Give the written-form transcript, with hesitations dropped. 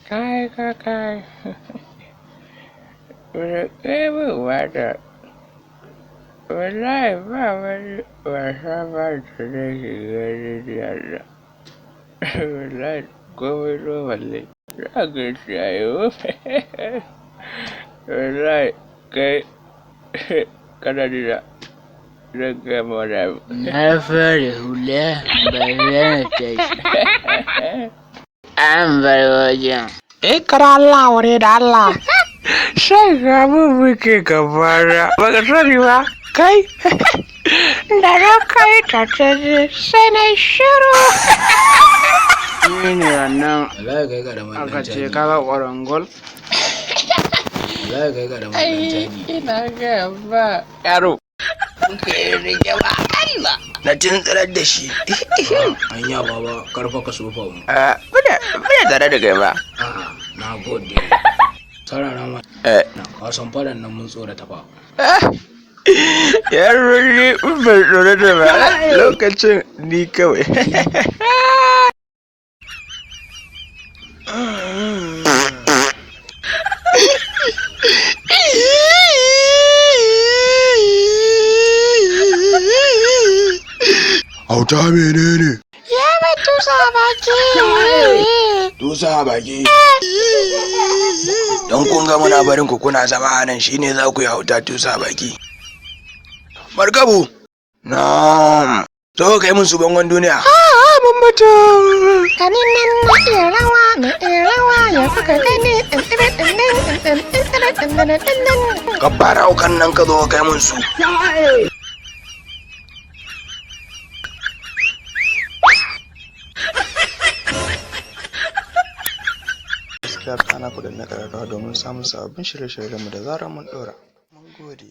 Kai kai. Kai mun wata. Wallahi ba wani wasa ba da nake ganin yara. Wallahi komai normal ne. Za ka ci ayo. Wallahi kai kana jina. Zan gaya ma wani abu. Na fara hula bayan tashi. An bar wajen. Kara Allah ware da Allah. Sai ga mun muke gabana. Baka sani ba? Kai. Da na kai ta sai na shiru. Ni ne wannan Wallahi kai ka da aka mallan ce caji. kaga kwarangwal. Wallahi kai ka da mallan caji. Ina gaya ba. Yaro. Kai rike ba Allah. Na tuntsirar da shi. Anya baba karfa ka sofa mu. Bada tare da kai ba. A'a na gode. Sarara ma. Na kasan fadan nan mun tsorata fa. Yaro ne ban tsoro da ba. Lokacin ni kawai. Auta menene? Ya ba tusa baki. Tusa baki. Don kun ga muna barin ku kuna zama a nan shine za ku yi hauta tusa baki. Markabu. Na'am. So kai mun su bangon duniya. Mun mutu. Kanin nan na iya rawa ya suka gani. Ka fara aukan nan ka zo kai mun su. Gaskiya kana ku da na kararrawa domin samun sababbin shirye-shiryenmu da zarar mun ɗora. Mun gode.